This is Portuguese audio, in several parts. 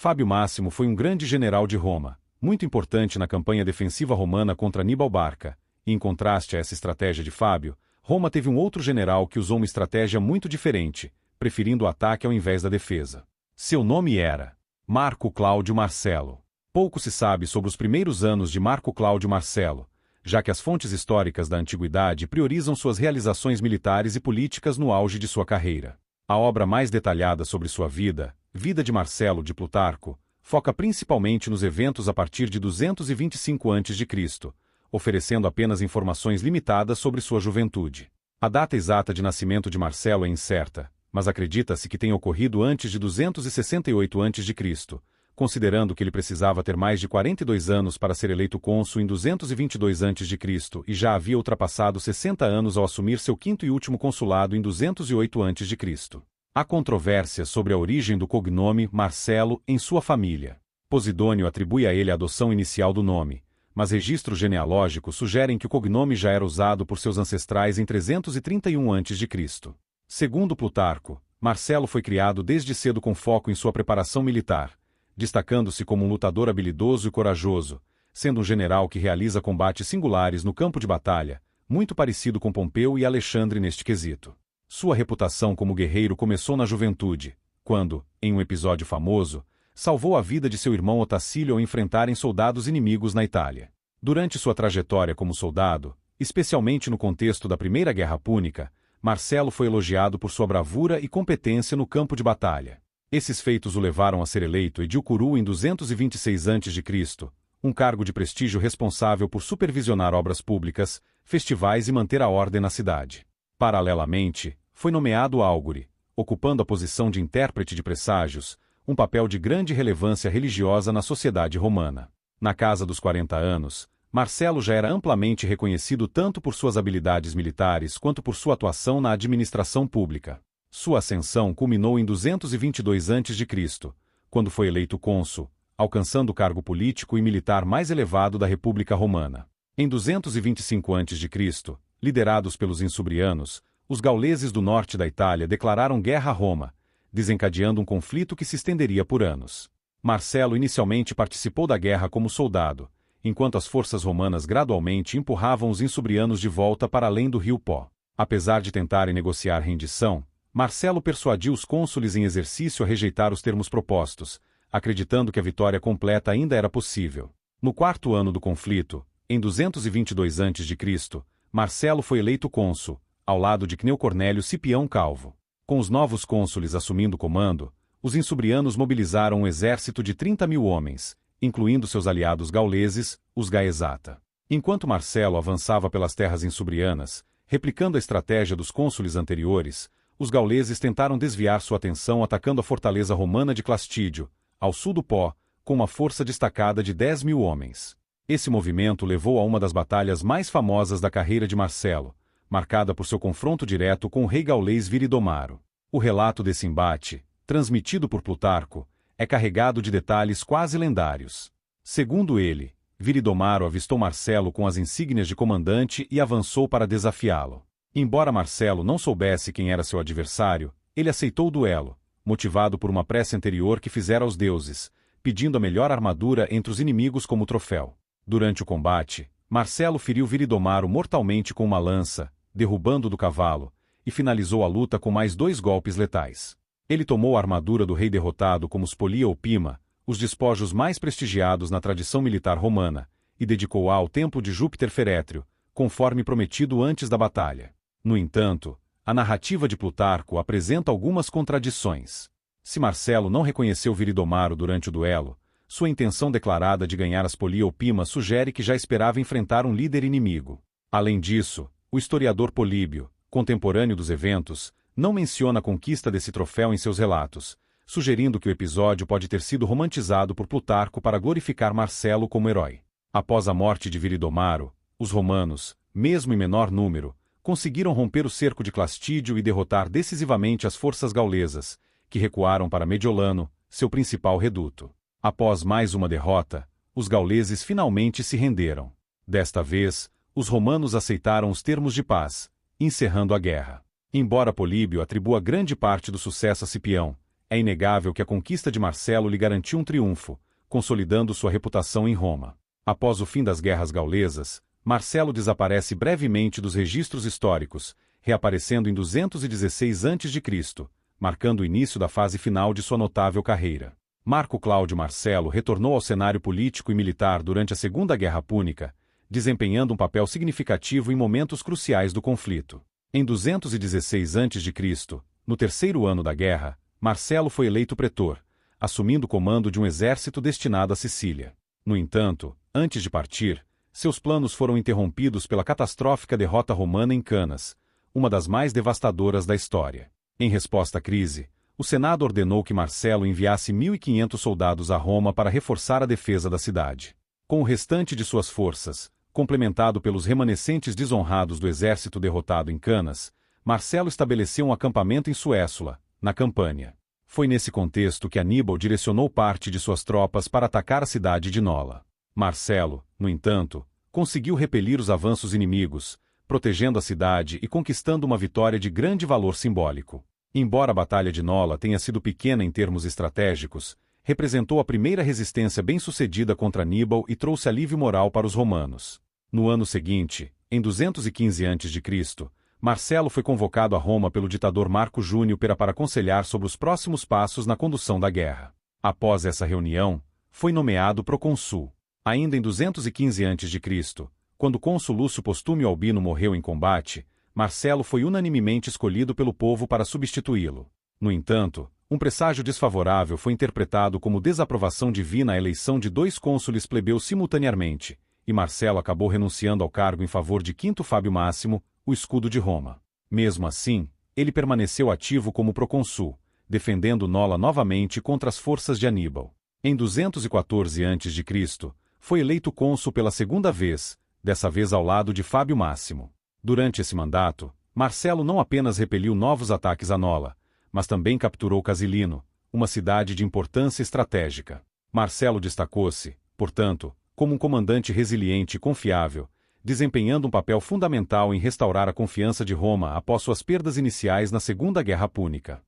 Fábio Máximo foi um grande general de Roma, muito importante na campanha defensiva romana contra Aníbal Barca, e em contraste a essa estratégia de Fábio, Roma teve um outro general que usou uma estratégia muito diferente, preferindo o ataque ao invés da defesa. Seu nome era Marco Cláudio Marcelo. Pouco se sabe sobre os primeiros anos de Marco Cláudio Marcelo, já que as fontes históricas da antiguidade priorizam suas realizações militares e políticas no auge de sua carreira. A obra mais detalhada sobre sua vida, Vida de Marcelo de Plutarco, foca principalmente nos eventos a partir de 225 a.C., oferecendo apenas informações limitadas sobre sua juventude. A data exata de nascimento de Marcelo é incerta, mas acredita-se que tenha ocorrido antes de 268 a.C., considerando que ele precisava ter mais de 42 anos para ser eleito cônsul em 222 a.C. e já havia ultrapassado 60 anos ao assumir seu quinto e último consulado em 208 a.C. Há controvérsia sobre a origem do cognome Marcelo em sua família. Posidônio atribui a ele a adoção inicial do nome, mas registros genealógicos sugerem que o cognome já era usado por seus ancestrais em 331 a.C. Segundo Plutarco, Marcelo foi criado desde cedo com foco em sua preparação militar, destacando-se como um lutador habilidoso e corajoso, sendo um general que realiza combates singulares no campo de batalha, muito parecido com Pompeu e Alexandre neste quesito. Sua reputação como guerreiro começou na juventude, quando, em um episódio famoso, salvou a vida de seu irmão Otacílio ao enfrentarem soldados inimigos na Itália. Durante sua trajetória como soldado, especialmente no contexto da Primeira Guerra Púnica, Marcelo foi elogiado por sua bravura e competência no campo de batalha. Esses feitos o levaram a ser eleito edil curul em 226 a.C., um cargo de prestígio responsável por supervisionar obras públicas, festivais e manter a ordem na cidade. Paralelamente, foi nomeado áugure, ocupando a posição de intérprete de presságios, um papel de grande relevância religiosa na sociedade romana. Na casa dos 40 anos, Marcelo já era amplamente reconhecido tanto por suas habilidades militares quanto por sua atuação na administração pública. Sua ascensão culminou em 222 a.C., quando foi eleito cônsul, alcançando o cargo político e militar mais elevado da República Romana. Em 225 a.C., liderados pelos insubrianos, os gauleses do norte da Itália declararam guerra a Roma, desencadeando um conflito que se estenderia por anos. Marcelo inicialmente participou da guerra como soldado, enquanto as forças romanas gradualmente empurravam os insubrianos de volta para além do rio Pó. Apesar de tentarem negociar rendição, Marcelo persuadiu os cônsules em exercício a rejeitar os termos propostos, acreditando que a vitória completa ainda era possível. No quarto ano do conflito, em 222 a.C., Marcelo foi eleito cônsul, ao lado de Cneu Cornélio Cipião Calvo. Com os novos cônsules assumindo o comando, os insubrianos mobilizaram um exército de 30.000 homens, incluindo seus aliados gauleses, os Gaezata. Enquanto Marcelo avançava pelas terras insubrianas, replicando a estratégia dos cônsules anteriores, os gauleses tentaram desviar sua atenção atacando a fortaleza romana de Clastídio, ao sul do Pó, com uma força destacada de 10.000 homens. Esse movimento levou a uma das batalhas mais famosas da carreira de Marcelo, marcada por seu confronto direto com o rei gaulês Viridomaro. O relato desse embate, transmitido por Plutarco, é carregado de detalhes quase lendários. Segundo ele, Viridomaro avistou Marcelo com as insígnias de comandante e avançou para desafiá-lo. Embora Marcelo não soubesse quem era seu adversário, ele aceitou o duelo, motivado por uma prece anterior que fizera aos deuses, pedindo a melhor armadura entre os inimigos como troféu. Durante o combate, Marcelo feriu Viridomaro mortalmente com uma lança, derrubando-o do cavalo, e finalizou a luta com mais 2 golpes letais. Ele tomou a armadura do rei derrotado como spolia opima, os despojos mais prestigiados na tradição militar romana, e dedicou-a ao templo de Júpiter Ferétrio, conforme prometido antes da batalha. No entanto, a narrativa de Plutarco apresenta algumas contradições. Se Marcelo não reconheceu Viridomaro durante o duelo, sua intenção declarada de ganhar as spolia opima sugere que já esperava enfrentar um líder inimigo. Além disso, o historiador Políbio, contemporâneo dos eventos, não menciona a conquista desse troféu em seus relatos, sugerindo que o episódio pode ter sido romantizado por Plutarco para glorificar Marcelo como herói. Após a morte de Viridomaro, os romanos, mesmo em menor número, conseguiram romper o cerco de Clastídio e derrotar decisivamente as forças gaulesas, que recuaram para Mediolano, seu principal reduto. Após mais uma derrota, os gauleses finalmente se renderam. Desta vez, os romanos aceitaram os termos de paz, encerrando a guerra. Embora Políbio atribua grande parte do sucesso a Cipião, É inegável que a conquista de Marcelo lhe garantiu um triunfo, consolidando sua reputação em Roma. Após o fim das guerras gaulesas, Marcelo desaparece brevemente dos registros históricos, reaparecendo em 216 a.C., marcando o início da fase final de sua notável carreira. Marco Cláudio Marcelo retornou ao cenário político e militar durante a Segunda Guerra Púnica, desempenhando um papel significativo em momentos cruciais do conflito. Em 216 a.C., no terceiro ano da guerra, Marcelo foi eleito pretor, assumindo o comando de um exército destinado à Sicília. No entanto, antes de partir, seus planos foram interrompidos pela catastrófica derrota romana em Canas, uma das mais devastadoras da história. Em resposta à crise, o Senado ordenou que Marcelo enviasse 1.500 soldados a Roma para reforçar a defesa da cidade. Com o restante de suas forças, complementado pelos remanescentes desonrados do exército derrotado em Canas, Marcelo estabeleceu um acampamento em Suéssula, na Campânia. Foi nesse contexto que Aníbal direcionou parte de suas tropas para atacar a cidade de Nola. Marcelo, no entanto, conseguiu repelir os avanços inimigos, protegendo a cidade e conquistando uma vitória de grande valor simbólico. Embora a Batalha de Nola tenha sido pequena em termos estratégicos, representou a primeira resistência bem-sucedida contra Aníbal e trouxe alívio moral para os romanos. No ano seguinte, em 215 a.C., Marcelo foi convocado a Roma pelo ditador Marco Júnior para aconselhar sobre os próximos passos na condução da guerra. Após essa reunião, foi nomeado procônsul. Ainda em 215 a.C., quando o cônsul Lúcio Postúmio Albino morreu em combate, Marcelo foi unanimemente escolhido pelo povo para substituí-lo. No entanto, um presságio desfavorável foi interpretado como desaprovação divina à eleição de dois cônsules plebeus simultaneamente, e Marcelo acabou renunciando ao cargo em favor de Quinto Fábio Máximo, o escudo de Roma. Mesmo assim, ele permaneceu ativo como procônsul, defendendo Nola novamente contra as forças de Aníbal. Em 214 a.C., foi eleito cônsul pela segunda vez, dessa vez ao lado de Fábio Máximo. Durante esse mandato, Marcelo não apenas repeliu novos ataques a Nola, mas também capturou Casilino, uma cidade de importância estratégica. Marcelo destacou-se, portanto, como um comandante resiliente e confiável, desempenhando um papel fundamental em restaurar a confiança de Roma após suas perdas iniciais na Segunda Guerra Púnica.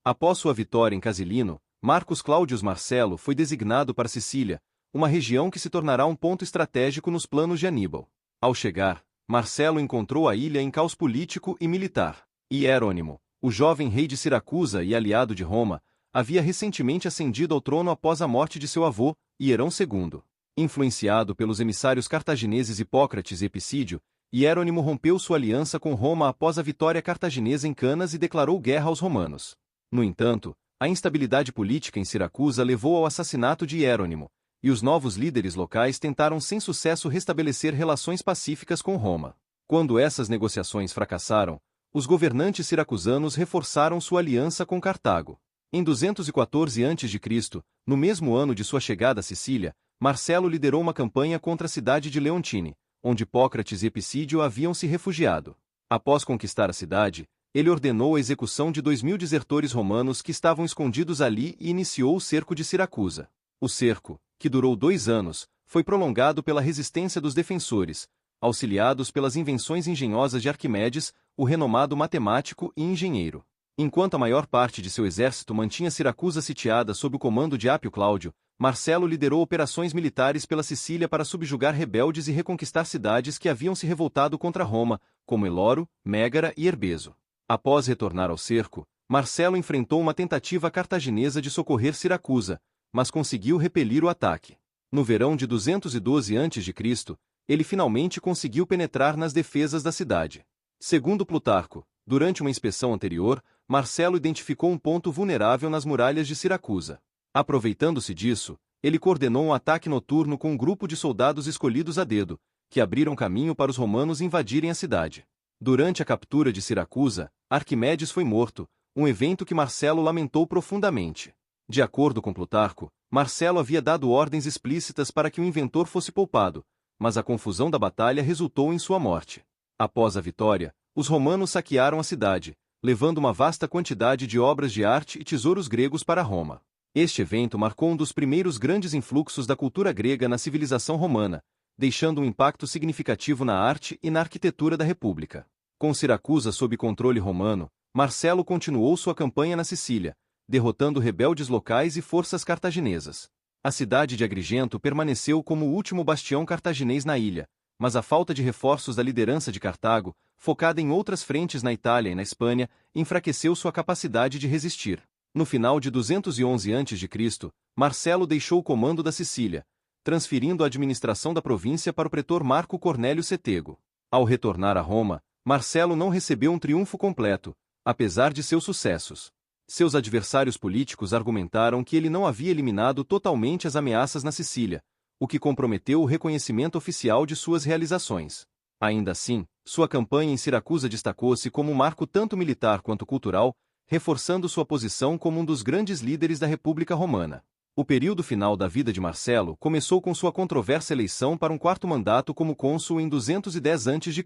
Após sua vitória em Casilino, Marcus Claudius Marcelo foi designado para Sicília, uma região que se tornará um ponto estratégico nos planos de Aníbal. Ao chegar, Marcelo encontrou a ilha em caos político e militar. Hierônimo, o jovem rei de Siracusa e aliado de Roma, havia recentemente ascendido ao trono após a morte de seu avô, Hierão II. Influenciado pelos emissários cartagineses Hipócrates e Epicídio, Hierônimo rompeu sua aliança com Roma após a vitória cartaginesa em Canas e declarou guerra aos romanos. No entanto, a instabilidade política em Siracusa levou ao assassinato de Hierônimo, e os novos líderes locais tentaram sem sucesso restabelecer relações pacíficas com Roma. Quando essas negociações fracassaram, os governantes siracusanos reforçaram sua aliança com Cartago. Em 214 a.C., no mesmo ano de sua chegada à Sicília, Marcelo liderou uma campanha contra a cidade de Leontine, onde Hipócrates e Epicídio haviam se refugiado. Após conquistar a cidade, ele ordenou a execução de 2.000 desertores romanos que estavam escondidos ali e iniciou o cerco de Siracusa. O cerco, que durou 2 anos, foi prolongado pela resistência dos defensores, auxiliados pelas invenções engenhosas de Arquimedes, o renomado matemático e engenheiro. Enquanto a maior parte de seu exército mantinha Siracusa sitiada sob o comando de Apio Cláudio, Marcelo liderou operações militares pela Sicília para subjugar rebeldes e reconquistar cidades que haviam se revoltado contra Roma, como Eloro, Mégara e Herbeso. Após retornar ao cerco, Marcelo enfrentou uma tentativa cartaginesa de socorrer Siracusa, mas conseguiu repelir o ataque. No verão de 212 a.C., ele finalmente conseguiu penetrar nas defesas da cidade. Segundo Plutarco, durante uma inspeção anterior, Marcelo identificou um ponto vulnerável nas muralhas de Siracusa. Aproveitando-se disso, ele coordenou um ataque noturno com um grupo de soldados escolhidos a dedo, que abriram caminho para os romanos invadirem a cidade. Durante a captura de Siracusa, Arquimedes foi morto, um evento que Marcelo lamentou profundamente. De acordo com Plutarco, Marcelo havia dado ordens explícitas para que o inventor fosse poupado, mas a confusão da batalha resultou em sua morte. Após a vitória, os romanos saquearam a cidade, levando uma vasta quantidade de obras de arte e tesouros gregos para Roma. Este evento marcou um dos primeiros grandes influxos da cultura grega na civilização romana, deixando um impacto significativo na arte e na arquitetura da República. Com Siracusa sob controle romano, Marcelo continuou sua campanha na Sicília, derrotando rebeldes locais e forças cartaginesas. A cidade de Agrigento permaneceu como o último bastião cartaginês na ilha, mas a falta de reforços da liderança de Cartago, focada em outras frentes na Itália e na Espanha, enfraqueceu sua capacidade de resistir. No final de 211 a.C., Marcelo deixou o comando da Sicília, transferindo a administração da província para o pretor Marco Cornélio Cetego. Ao retornar a Roma, Marcelo não recebeu um triunfo completo, apesar de seus sucessos. Seus adversários políticos argumentaram que ele não havia eliminado totalmente as ameaças na Sicília, o que comprometeu o reconhecimento oficial de suas realizações. Ainda assim, sua campanha em Siracusa destacou-se como um marco tanto militar quanto cultural, reforçando sua posição como um dos grandes líderes da República Romana. O período final da vida de Marcelo começou com sua controversa eleição para um quarto mandato como cônsul em 210 a.C.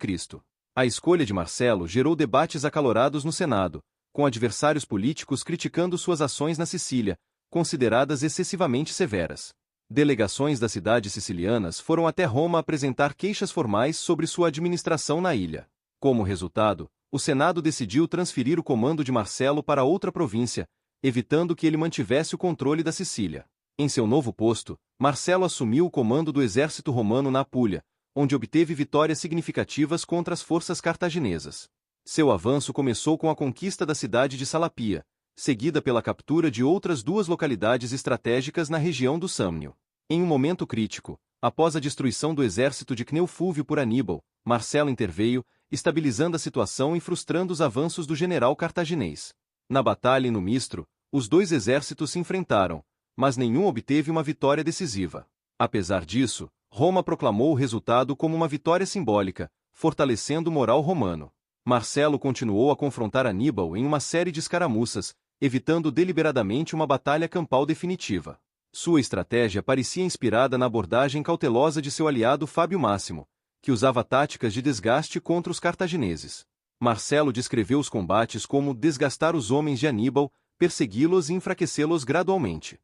A escolha de Marcelo gerou debates acalorados no Senado, com adversários políticos criticando suas ações na Sicília, consideradas excessivamente severas. Delegações das cidades sicilianas foram até Roma apresentar queixas formais sobre sua administração na ilha. Como resultado, o Senado decidiu transferir o comando de Marcelo para outra província, evitando que ele mantivesse o controle da Sicília. Em seu novo posto, Marcelo assumiu o comando do exército romano na Apulia, onde obteve vitórias significativas contra as forças cartaginesas. Seu avanço começou com a conquista da cidade de Salapia, seguida pela captura de outras duas localidades estratégicas na região do Samnio. Em um momento crítico, após a destruição do exército de Cneo Fúvio por Aníbal, Marcelo interveio, estabilizando a situação e frustrando os avanços do general cartaginês. Na batalha em Numistro, os dois exércitos se enfrentaram, mas nenhum obteve uma vitória decisiva. Apesar disso, Roma proclamou o resultado como uma vitória simbólica, fortalecendo o moral romano. Marcelo continuou a confrontar Aníbal em uma série de escaramuças, evitando deliberadamente uma batalha campal definitiva. Sua estratégia parecia inspirada na abordagem cautelosa de seu aliado Fábio Máximo, que usava táticas de desgaste contra os cartagineses. Marcelo descreveu os combates como desgastar os homens de Aníbal, persegui-los e enfraquecê-los gradualmente.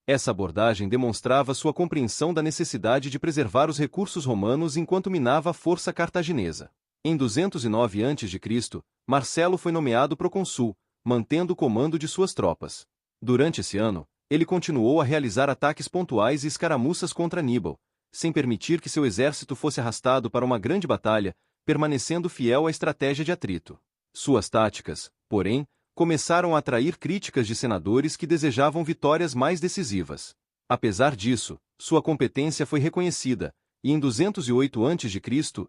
Essa abordagem demonstrava sua compreensão da necessidade de preservar os recursos romanos enquanto minava a força cartaginesa. Em 209 a.C., Marcelo foi nomeado procônsul, mantendo o comando de suas tropas. Durante esse ano, ele continuou a realizar ataques pontuais e escaramuças contra Aníbal, sem permitir que seu exército fosse arrastado para uma grande batalha, permanecendo fiel à estratégia de atrito. Suas táticas, porém, começaram a atrair críticas de senadores que desejavam vitórias mais decisivas. Apesar disso, sua competência foi reconhecida, e em 208 a.C.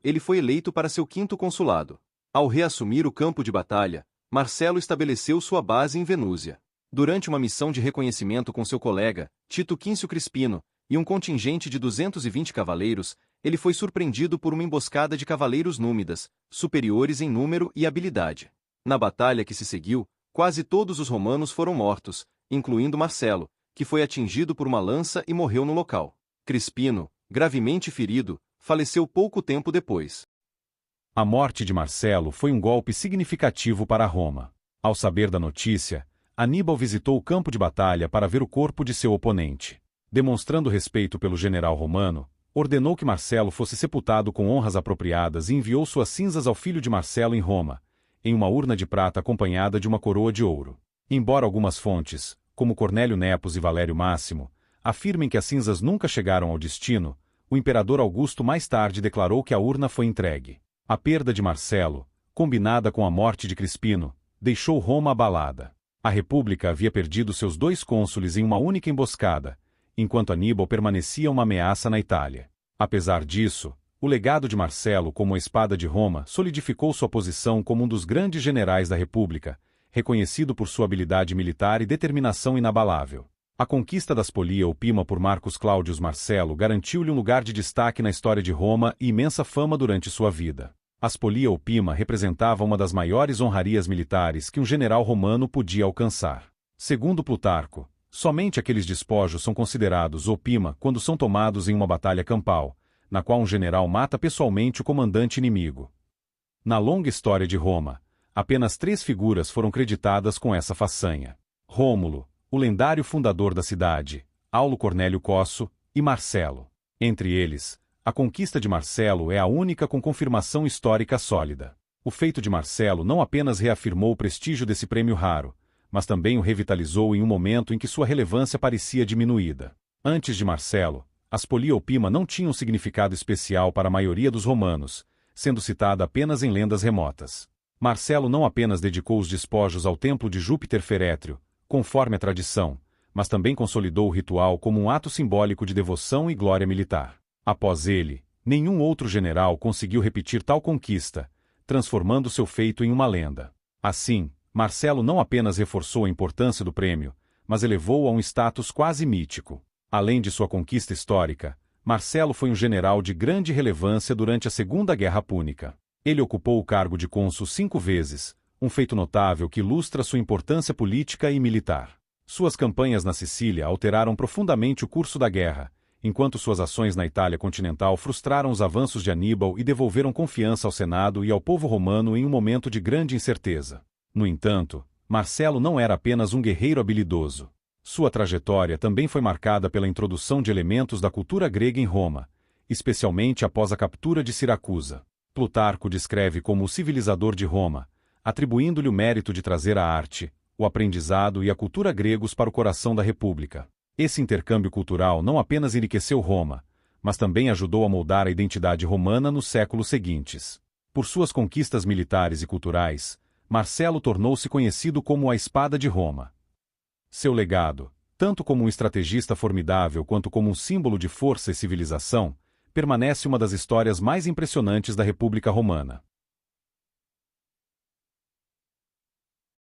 ele foi eleito para seu quinto consulado. Ao reassumir o campo de batalha, Marcelo estabeleceu sua base em Venúzia. Durante uma missão de reconhecimento com seu colega, Tito Quíncio Crispino, e um contingente de 220 cavaleiros, ele foi surpreendido por uma emboscada de cavaleiros númidas, superiores em número e habilidade. Na batalha que se seguiu, quase todos os romanos foram mortos, incluindo Marcelo, que foi atingido por uma lança e morreu no local. Crispino, gravemente ferido, faleceu pouco tempo depois. A morte de Marcelo foi um golpe significativo para Roma. Ao saber da notícia, Aníbal visitou o campo de batalha para ver o corpo de seu oponente. Demonstrando respeito pelo general romano, ordenou que Marcelo fosse sepultado com honras apropriadas e enviou suas cinzas ao filho de Marcelo em Roma, em uma urna de prata acompanhada de uma coroa de ouro. Embora algumas fontes, como Cornélio Nepos e Valério Máximo, afirmem que as cinzas nunca chegaram ao destino, o imperador Augusto mais tarde declarou que a urna foi entregue. A perda de Marcelo, combinada com a morte de Crispino, deixou Roma abalada. A República havia perdido seus dois cônsules em uma única emboscada, enquanto Aníbal permanecia uma ameaça na Itália. Apesar disso, o legado de Marcelo como a espada de Roma solidificou sua posição como um dos grandes generais da República, reconhecido por sua habilidade militar e determinação inabalável. A conquista da Spolia Opima por Marcus Claudius Marcelo garantiu-lhe um lugar de destaque na história de Roma e imensa fama durante sua vida. A Spolia Opima representava uma das maiores honrarias militares que um general romano podia alcançar. Segundo Plutarco, somente aqueles despojos são considerados opima quando são tomados em uma batalha campal, na qual um general mata pessoalmente o comandante inimigo. Na longa história de Roma, apenas 3 figuras foram creditadas com essa façanha: Rômulo, o lendário fundador da cidade, Aulo Cornélio Cosso, e Marcelo. Entre eles, a conquista de Marcelo é a única com confirmação histórica sólida. O feito de Marcelo não apenas reafirmou o prestígio desse prêmio raro, mas também o revitalizou em um momento em que sua relevância parecia diminuída. Antes de Marcelo, as Poliopima não tinham significado especial para a maioria dos romanos, sendo citada apenas em lendas remotas. Marcelo não apenas dedicou os despojos ao templo de Júpiter Ferétrio, conforme a tradição, mas também consolidou o ritual como um ato simbólico de devoção e glória militar. Após ele, nenhum outro general conseguiu repetir tal conquista, transformando seu feito em uma lenda. Assim, Marcelo não apenas reforçou a importância do prêmio, mas elevou-o a um status quase mítico. Além de sua conquista histórica, Marcelo foi um general de grande relevância durante a Segunda Guerra Púnica. Ele ocupou o cargo de cônsul 5 vezes, um feito notável que ilustra sua importância política e militar. Suas campanhas na Sicília alteraram profundamente o curso da guerra, enquanto suas ações na Itália continental frustraram os avanços de Aníbal e devolveram confiança ao Senado e ao povo romano em um momento de grande incerteza. No entanto, Marcelo não era apenas um guerreiro habilidoso. Sua trajetória também foi marcada pela introdução de elementos da cultura grega em Roma, especialmente após a captura de Siracusa. Plutarco descreve como o civilizador de Roma, atribuindo-lhe o mérito de trazer a arte, o aprendizado e a cultura gregos para o coração da República. Esse intercâmbio cultural não apenas enriqueceu Roma, mas também ajudou a moldar a identidade romana nos séculos seguintes. Por suas conquistas militares e culturais, Marcelo tornou-se conhecido como a Espada de Roma. Seu legado, tanto como um estrategista formidável quanto como um símbolo de força e civilização, permanece uma das histórias mais impressionantes da República Romana.